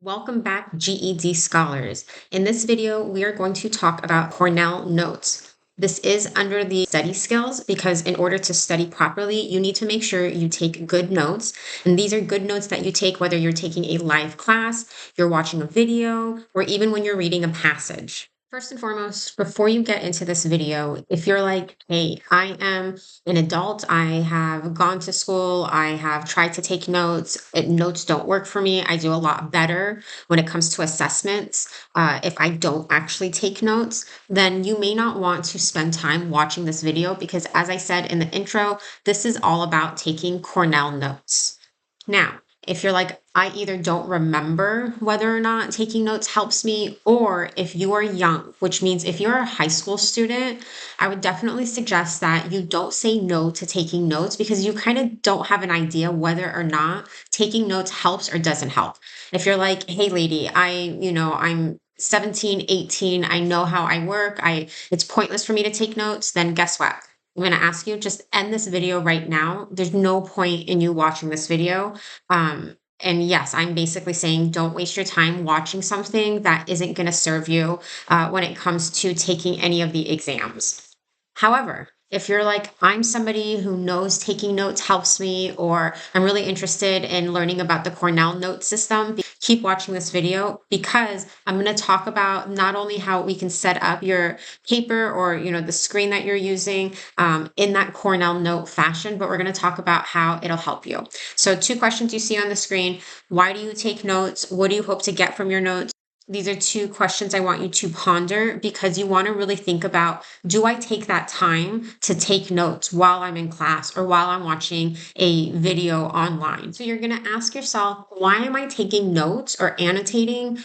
Welcome back, GED scholars. In this video, we are going to talk about Cornell Notes. This is under the study skills because in order to study properly, you need to make sure you take good notes. And these are good notes that you take whether you're taking a live class, you're watching a video, or even when you're reading a passage. First and foremost, before you get into this video, if you're like, hey, I am an adult, I have gone to school, I have tried to take notes, notes don't work for me, I do a lot better when it comes to assessments. If I don't actually take notes, then you may not want to spend time watching this video because, as I said in the intro, this is all about taking Cornell notes. Now, if you're like, I either don't remember whether or not taking notes helps me, or if you are young, which means if you're a high school student, I would definitely suggest that you don't say no to taking notes because you kind of don't have an idea whether or not taking notes helps or doesn't help. If you're like, hey lady, I'm 17, 18, I know how I work, it's pointless for me to take notes, then guess what? I'm going to ask you just end this video right now. There's no point in you watching this video. And yes, I'm basically saying don't waste your time watching something that isn't going to serve you when it comes to taking any of the exams. However, if you're like, I'm somebody who knows taking notes helps me, or I'm really interested in learning about the Cornell Note system, keep watching this video because I'm going to talk about not only how we can set up your paper or, the screen that you're using in that Cornell Note fashion, but we're going to talk about how it'll help you. So 2 questions you see on the screen. Why do you take notes? What do you hope to get from your notes? These are 2 questions I want you to ponder because you want to really think about, do I take that time to take notes while I'm in class or while I'm watching a video online? So you're going to ask yourself, why am I taking notes or annotating?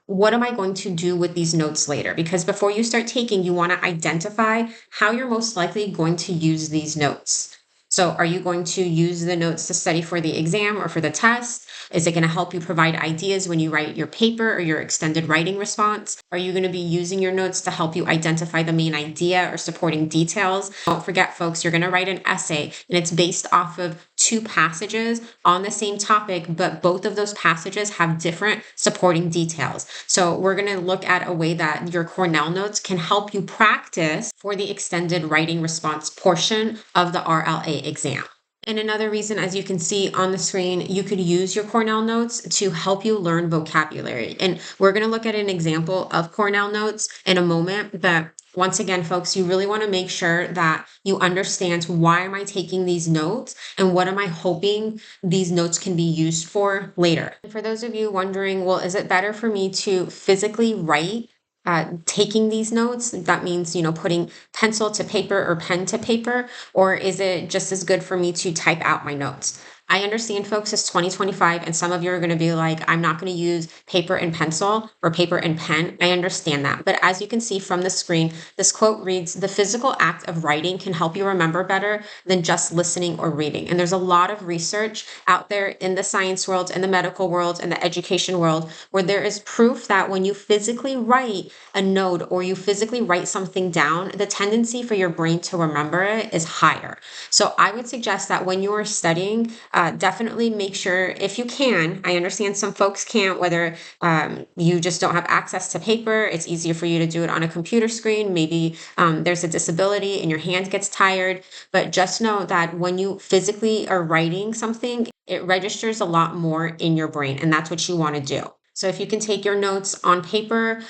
What am I going to do with these notes later? Because before you start taking, you want to identify how you're most likely going to use these notes. So are you going to use the notes to study for the exam or for the test? Is it going to help you provide ideas when you write your paper or your extended writing response? Are you going to be using your notes to help you identify the main idea or supporting details? Don't forget, folks, you're going to write an essay and it's based off of 2 passages on the same topic, but both of those passages have different supporting details. So we're going to look at a way that your Cornell notes can help you practice for the extended writing response portion of the RLA exam. And another reason, as you can see on the screen, you could use your Cornell notes to help you learn vocabulary. And we're going to look at an example of Cornell notes in a moment, but once again, folks, you really want to make sure that you understand why am I taking these notes and what am I hoping these notes can be used for later. And for those of you wondering, well, is it better for me to physically write taking these notes? That means, putting pencil to paper or pen to paper, or is it just as good for me to type out my notes? I understand, folks, it's 2025, and some of you are going to be like, I'm not going to use paper and pencil or paper and pen. I understand that. But as you can see from the screen, this quote reads, the physical act of writing can help you remember better than just listening or reading. And there's a lot of research out there in the science world, in the medical world, in the education world, where there is proof that when you physically write a note or you physically write something down, the tendency for your brain to remember it is higher. So I would suggest that when you are studying, definitely make sure, if you can, I understand some folks can't, whether you just don't have access to paper, it's easier for you to do it on a computer screen, maybe there's a disability and your hand gets tired, but just know that when you physically are writing something, it registers a lot more in your brain, and that's what you want to do. So if you can take your notes on paper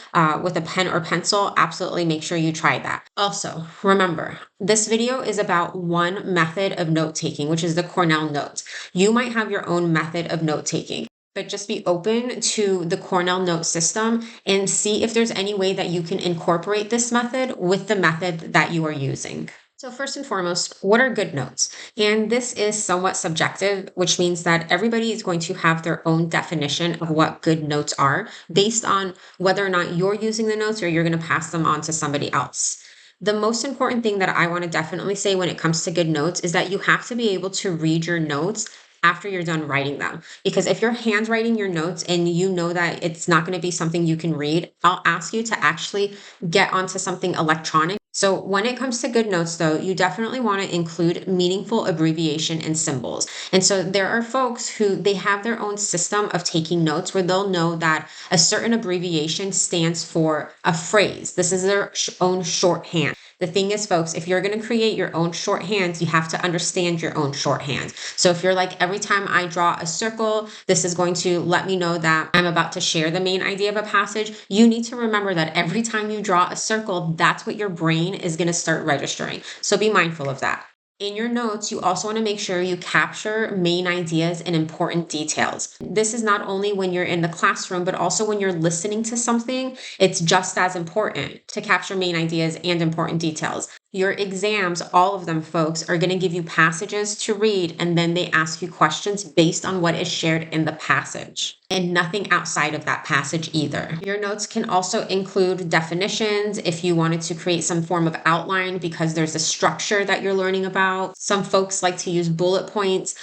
with a pen or pencil, absolutely make sure you try that. Also, remember, this video is about one method of note-taking, which is the Cornell Notes. You might have your own method of note-taking, but just be open to the Cornell Note system and see if there's any way that you can incorporate this method with the method that you are using. So first and foremost, what are good notes? And this is somewhat subjective, which means that everybody is going to have their own definition of what good notes are based on whether or not you're using the notes or you're going to pass them on to somebody else. The most important thing that I want to definitely say when it comes to good notes is that you have to be able to read your notes after you're done writing them. Because if you're handwriting your notes and you know that it's not going to be something you can read, I'll ask you to actually get onto something electronic So when it comes to good notes, though, you definitely want to include meaningful abbreviation and symbols. And so there are folks who they have their own system of taking notes where they'll know that a certain abbreviation stands for a phrase. This is their own shorthand. The thing is, folks, if you're going to create your own shorthand, you have to understand your own shorthand. So if you're like, every time I draw a circle, this is going to let me know that I'm about to share the main idea of a passage, you need to remember that every time you draw a circle, that's what your brain is going to start registering. So be mindful of that. In your notes, you also want to make sure you capture main ideas and important details. This is not only when you're in the classroom, but also when you're listening to something, it's just as important to capture main ideas and important details. Your exams, all of them, folks, are going to give you passages to read, and then they ask you questions based on what is shared in the passage and nothing outside of that passage either. Your notes can also include definitions if you wanted to create some form of outline because there's a structure that you're learning about. Some folks like to use bullet points,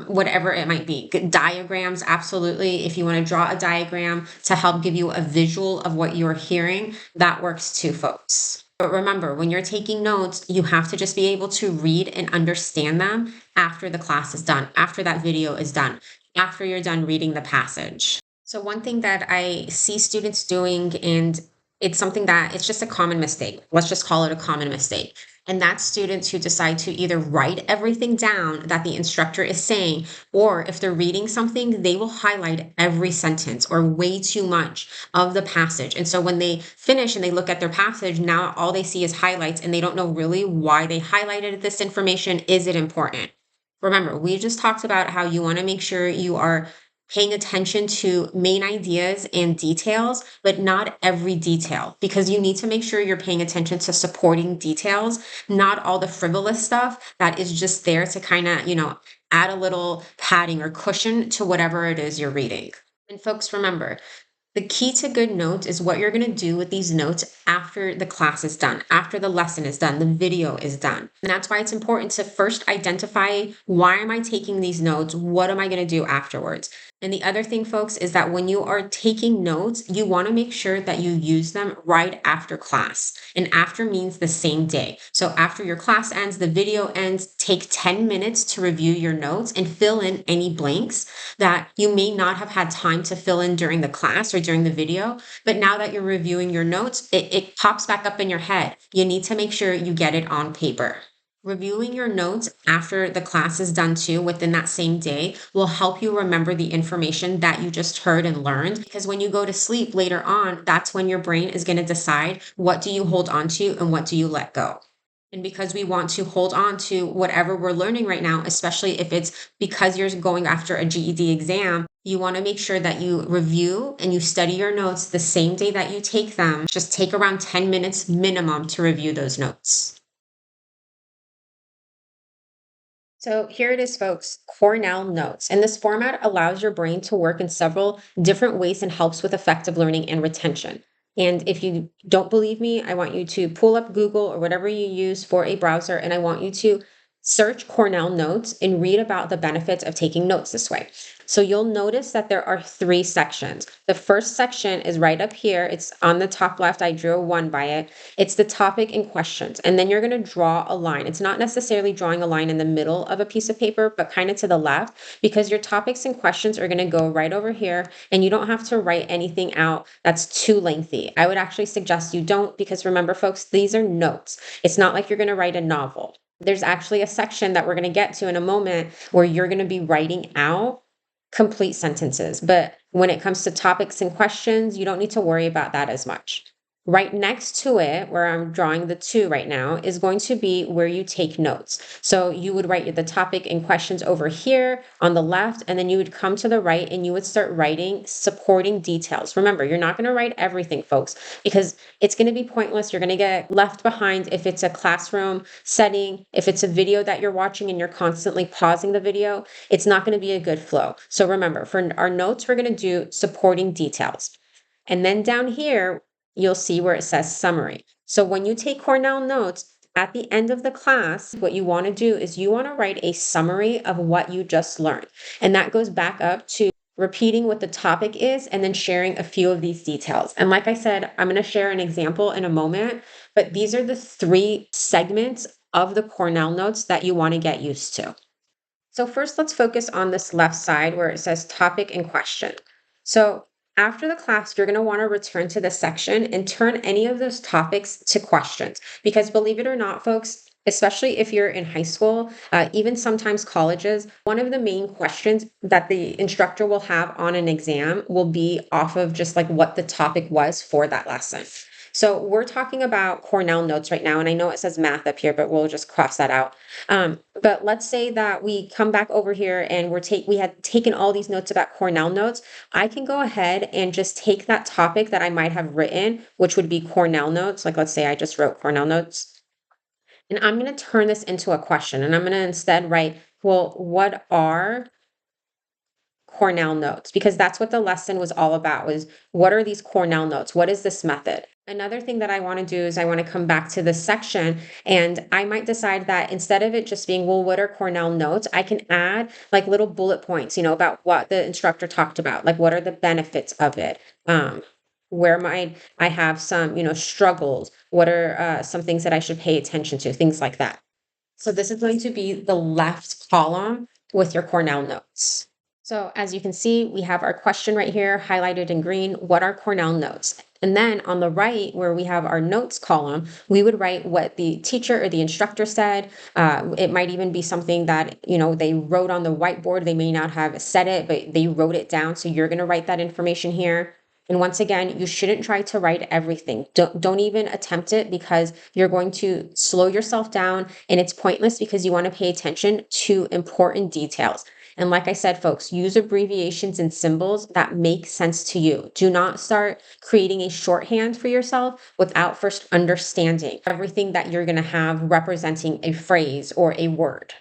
whatever it might be. Diagrams, absolutely. If you want to draw a diagram to help give you a visual of what you're hearing, that works too, folks. But remember, when you're taking notes, you have to just be able to read and understand them after the class is done, after that video is done, after you're done reading the passage. So one thing that I see students doing, and it's something that it's just a common mistake. Let's just call it a common mistake. And that's students who decide to either write everything down that the instructor is saying, or if they're reading something, they will highlight every sentence or way too much of the passage. And so when they finish and they look at their passage, now all they see is highlights and they don't know really why they highlighted this information. Is it important? Remember, we just talked about how you want to make sure you are paying attention to main ideas and details, but not every detail, because you need to make sure you're paying attention to supporting details, not all the frivolous stuff that is just there to kind of, add a little padding or cushion to whatever it is you're reading. And folks, remember, the key to good notes is what you're going to do with these notes after the class is done, after the lesson is done, the video is done. And that's why it's important to first identify, why am I taking these notes? What am I going to do afterwards? And the other thing, folks, is that when you are taking notes, you want to make sure that you use them right after class. And after means the same day. So after your class ends, the video ends, take 10 minutes to review your notes and fill in any blanks that you may not have had time to fill in during the class or during the video. But now that you're reviewing your notes, it pops back up in your head. You need to make sure you get it on paper. Reviewing your notes after the class is done too, within that same day, will help you remember the information that you just heard and learned. Because when you go to sleep later on, that's when your brain is going to decide, what do you hold on to and what do you let go. And because we want to hold on to whatever we're learning right now, especially if it's because you're going after a GED exam, you want to make sure that you review and you study your notes the same day that you take them. Just take around 10 minutes minimum to review those notes. So here it is, folks, Cornell Notes. And this format allows your brain to work in several different ways and helps with effective learning and retention. And if you don't believe me, I want you to pull up Google or whatever you use for a browser, and I want you to search Cornell Notes and read about the benefits of taking notes this way. So you'll notice that there are 3 sections. The first section is right up here. It's on the top left. I drew a 1 by it. It's the topic and questions. And then you're going to draw a line. It's not necessarily drawing a line in the middle of a piece of paper, but kind of to the left, because your topics and questions are going to go right over here, and you don't have to write anything out that's too lengthy. I would actually suggest you don't, because remember, folks, these are notes. It's not like you're going to write a novel. There's actually a section that we're going to get to in a moment where you're going to be writing out complete sentences. But when it comes to topics and questions, you don't need to worry about that as much. Right next to it, where I'm drawing the 2 right now, is going to be where you take notes. So you would write the topic and questions over here on the left, and then you would come to the right and you would start writing supporting details. Remember, you're not going to write everything, folks, because it's going to be pointless. You're going to get left behind if it's a classroom setting. If it's a video that you're watching and you're constantly pausing the video, it's not going to be a good flow. So remember, for our notes, we're going to do supporting details. And then down here, you'll see where it says summary. So when you take Cornell Notes, at the end of the class, what you want to do is you want to write a summary of what you just learned. And that goes back up to repeating what the topic is, and then sharing a few of these details. And like I said, I'm going to share an example in a moment, but these are the 3 segments of the Cornell Notes that you want to get used to. So first, let's focus on this left side where it says topic and question. So after the class, you're going to want to return to this section and turn any of those topics to questions. Because believe it or not, folks, especially if you're in high school, even sometimes colleges, one of the main questions that the instructor will have on an exam will be off of just like what the topic was for that lesson. So we're talking about Cornell Notes right now, and I know it says math up here, but we'll just cross that out. But let's say that we come back over here and we had taken all these notes about Cornell Notes. I can go ahead and just take that topic that I might have written, which would be Cornell Notes. Like let's say I just wrote Cornell Notes. And I'm going to turn this into a question. And I'm going to instead write, well, what are Cornell Notes? Because that's what the lesson was all about, was what are these Cornell Notes? What is this method? Another thing that I want to do is I want to come back to this section, and I might decide that instead of it just being, well, what are Cornell Notes? I can add like little bullet points, about what the instructor talked about, like what are the benefits of it? Where might I have some, struggles? What are some things that I should pay attention to? Things like that. So this is going to be the left column with your Cornell Notes. So as you can see, we have our question right here highlighted in green. What are Cornell Notes? And then on the right, where we have our notes column, we would write what the teacher or the instructor said. It might even be something that, they wrote on the whiteboard. They may not have said it, but they wrote it down. So you're going to write that information here. And once again, you shouldn't try to write everything. Don't even attempt it, because you're going to slow yourself down, and it's pointless because you want to pay attention to important details. And like I said, folks, use abbreviations and symbols that make sense to you. Do not start creating a shorthand for yourself without first understanding everything that you're going to have representing a phrase or a word.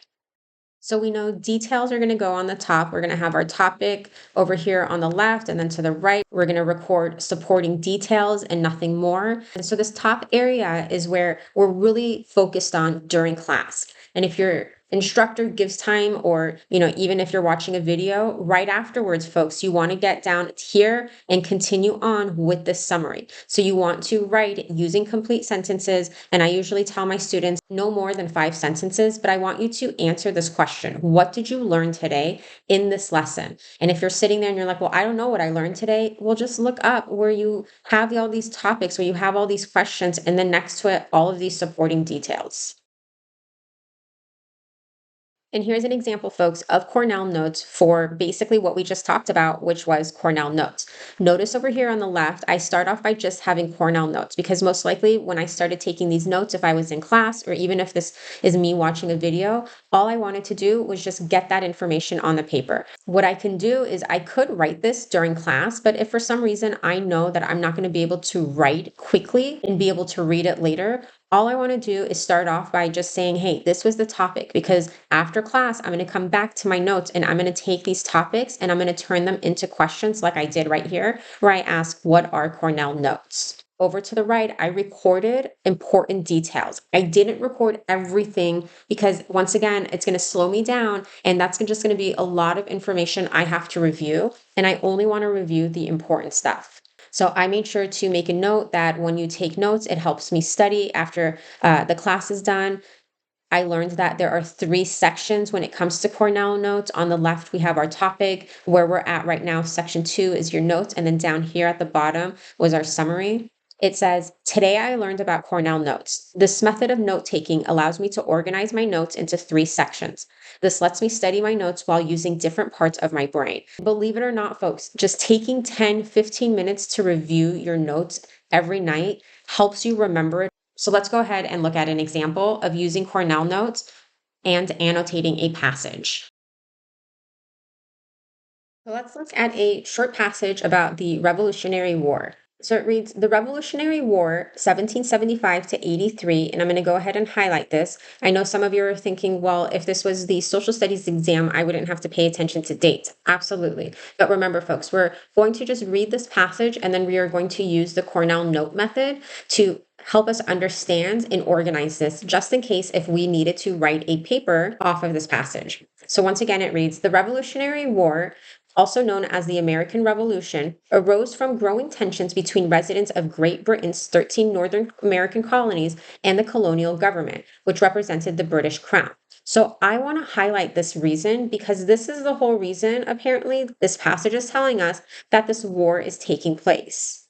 So we know details are going to go on the top. We're going to have our topic over here on the left, and then to the right, we're going to record supporting details and nothing more. And so this top area is where we're really focused on during class. And if your instructor gives time, or, even if you're watching a video, right afterwards, folks, you want to get down here and continue on with this summary. So you want to write using complete sentences. And I usually tell my students no more than 5 sentences, but I want you to answer this question. What did you learn today in this lesson? And if you're sitting there and you're like, well, I don't know what I learned today, well, just look up where you have all these topics, where you have all these questions, and then next to it, all of these supporting details. And here's an example, folks, of Cornell Notes for basically what we just talked about, which was Cornell Notes. Notice over here on the left, I start off by just having Cornell Notes, because most likely when I started taking these notes, if I was in class, or even if this is me watching a video, all I wanted to do was just get that information on the paper. What I can do is I could write this during class, but if for some reason I know that I'm not going to be able to write quickly and be able to read it later, all I want to do is start off by just saying, hey, this was the topic, because after class, I'm going to come back to my notes and I'm going to take these topics and I'm going to turn them into questions like I did right here, where I ask, what are Cornell Notes? Over to the right, I recorded important details. I didn't record everything because, once again, it's going to slow me down, and that's just going to be a lot of information I have to review, and I only want to review the important stuff. So I made sure to make a note that when you take notes, it helps me study after the class is done. I learned that there are 3 sections when it comes to Cornell Notes. On the left, we have our topic. Where we're at right now, section 2 is your notes. And then down here at the bottom was our summary. It says, today I learned about Cornell Notes. This method of note-taking allows me to organize my notes into 3 sections. This lets me study my notes while using different parts of my brain. Believe it or not, folks, just taking 10-15 minutes to review your notes every night helps you remember it. So let's go ahead and look at an example of using Cornell Notes and annotating a passage. So let's look at a short passage about the Revolutionary War. So it reads, the Revolutionary War, 1775 to 83, and I'm going to go ahead and highlight this. I know some of you are thinking, well, if this was the social studies exam, I wouldn't have to pay attention to dates. Absolutely. But remember, folks, we're going to just read this passage, and then we are going to use the Cornell Note method to help us understand and organize this, just in case if we needed to write a paper off of this passage. So once again, it reads, the Revolutionary War also known as the American Revolution, arose from growing tensions between residents of Great Britain's 13 Northern American colonies and the colonial government, which represented the British Crown. So I want to highlight this reason because this is the whole reason, apparently, this passage is telling us that this war is taking place.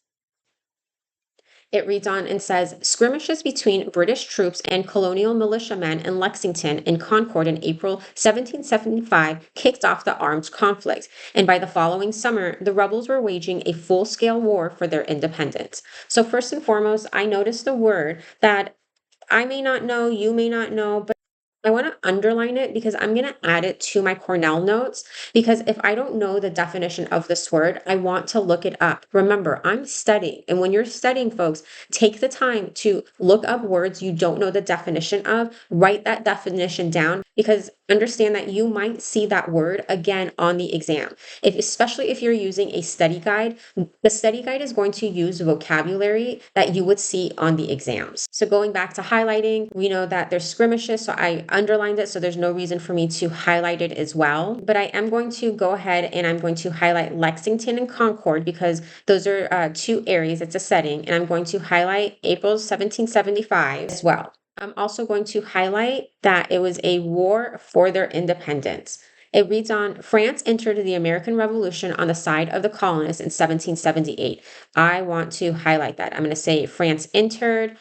It reads on and says, skirmishes between British troops and colonial militiamen in Lexington and Concord in April 1775 kicked off the armed conflict, and by the following summer, the rebels were waging a full-scale war for their independence. So first and foremost, I noticed the word that I may not know, you may not know, but I want to underline it because I'm going to add it to my Cornell notes because if I don't know the definition of this word, I want to look it up. Remember, I'm studying. And when you're studying, folks, take the time to look up words you don't know the definition of, write that definition down because understand that you might see that word again on the exam. Especially if you're using a study guide, the study guide is going to use vocabulary that you would see on the exams. So going back to highlighting, we know that there's skirmishes, so I underlined it, so there's no reason for me to highlight it as well. But I am going to go ahead and I'm going to highlight Lexington and Concord because those are two areas, it's a setting, and I'm going to highlight April 1775 as well. I'm also going to highlight that it was a war for their independence. It reads on, France entered the American Revolution on the side of the colonists in 1778. I want to highlight that. I'm going to say France entered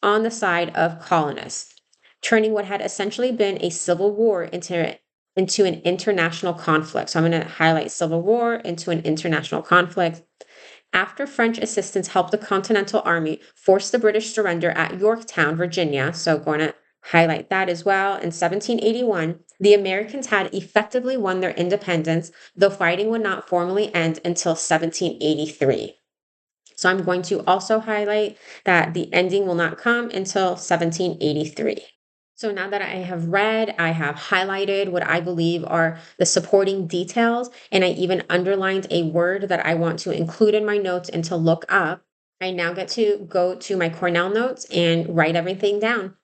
on the side of colonists, turning what had essentially been a civil war into an international conflict. So I'm going to highlight civil war into an international conflict. After French assistance helped the Continental Army force the British surrender at Yorktown, Virginia, so going to highlight that as well. In 1781, the Americans had effectively won their independence, though fighting would not formally end until 1783. So I'm going to also highlight that the ending will not come until 1783. So now that I have read, I have highlighted what I believe are the supporting details, and I even underlined a word that I want to include in my notes and to look up. I now get to go to my Cornell notes and write everything down.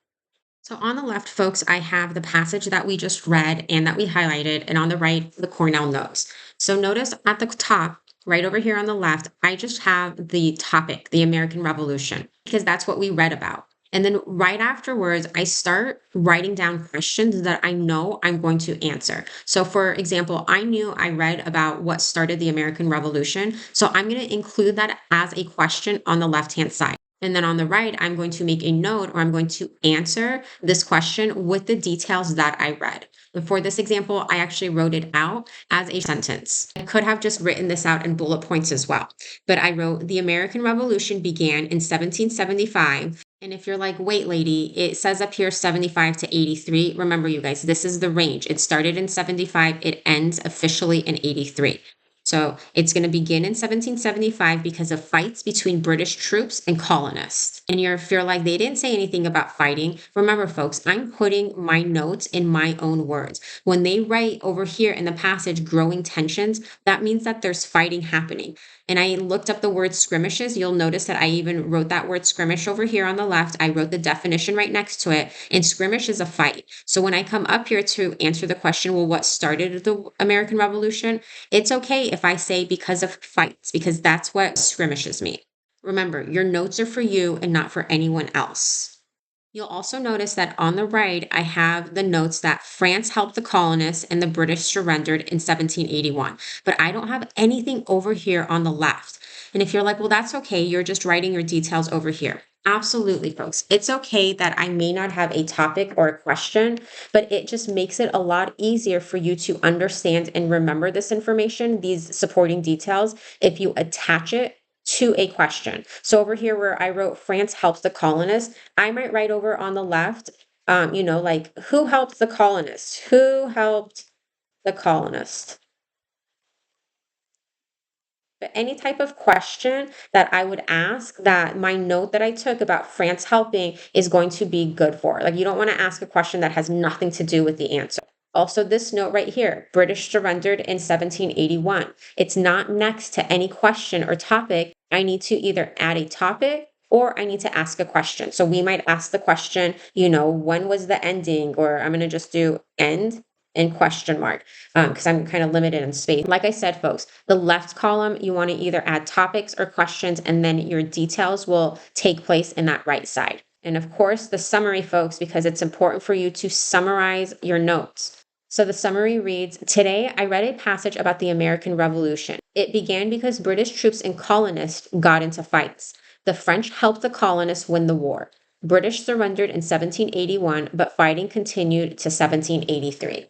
So on the left, folks, I have the passage that we just read and that we highlighted, and on the right, the Cornell notes. So notice at the top, right over here on the left, I just have the topic, the American Revolution, because that's what we read about. And then right afterwards, I start writing down questions that I know I'm going to answer. So for example, I knew I read about what started the American Revolution. So I'm going to include that as a question on the left-hand side. And then on the right, I'm going to make a note or I'm going to answer this question with the details that I read. And for this example, I actually wrote it out as a sentence. I could have just written this out in bullet points as well. But I wrote, the American Revolution began in 1775. And if you're like, wait, lady, it says up here 75 to 83. Remember, you guys, this is the range. It started in 75. It ends officially in 83. So it's going to begin in 1775 because of fights between British troops and colonists. And if you're like, they didn't say anything about fighting. Remember, folks, I'm putting my notes in my own words. When they write over here in the passage, growing tensions, that means that there's fighting happening. And I looked up the word skirmishes. You'll notice that I even wrote that word skirmish over here on the left. I wrote the definition right next to it. And skirmish is a fight. So when I come up here to answer the question, well, what started the American Revolution? It's okay if I say because of fights, because that's what skirmishes mean. Remember, your notes are for you and not for anyone else. You'll also notice that on the right, I have the notes that France helped the colonists and the British surrendered in 1781. But I don't have anything over here on the left. And if you're like, well, that's okay, you're just writing your details over here. Absolutely, folks. It's okay that I may not have a topic or a question, but it just makes it a lot easier for you to understand and remember this information, these supporting details, if you attach it to a question. So over here where I wrote France helps the colonists, I might write over on the left, like who helped the colonists? Who helped the colonists? But any type of question that I would ask that my note that I took about France helping is going to be good for. Like you don't want to ask a question that has nothing to do with the answer. Also, this note right here, British surrendered in 1781. It's not next to any question or topic. I need to either add a topic or I need to ask a question. So we might ask the question, when was the ending? Or I'm going to just do end and question mark because I'm kind of limited in space. Like I said, folks, the left column, you want to either add topics or questions, and then your details will take place in that right side. And of course, the summary, folks, because it's important for you to summarize your notes. So the summary reads, today I read a passage about the American Revolution. It began because British troops and colonists got into fights. The French helped the colonists win the war. British surrendered in 1781, but fighting continued to 1783.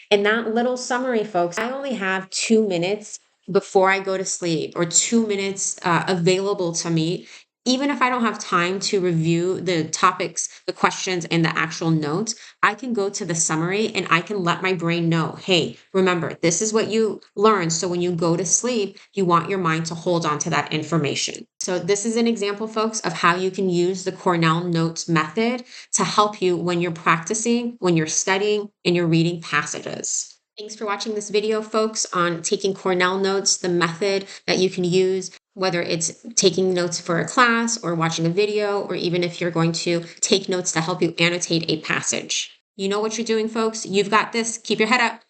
In that little summary, folks, I only have 2 minutes before I go to sleep or 2 minutes available to me. Even if I don't have time to review the topics, the questions, and the actual notes, I can go to the summary and I can let my brain know, hey, remember, this is what you learned. So when you go to sleep, you want your mind to hold on to that information. So this is an example, folks, of how you can use the Cornell Notes method to help you when you're practicing, when you're studying, and you're reading passages. Thanks for watching this video, folks, on taking Cornell Notes, the method that you can use, whether it's taking notes for a class or watching a video, or even if you're going to take notes to help you annotate a passage. You know what you're doing, folks. You've got this. Keep your head up.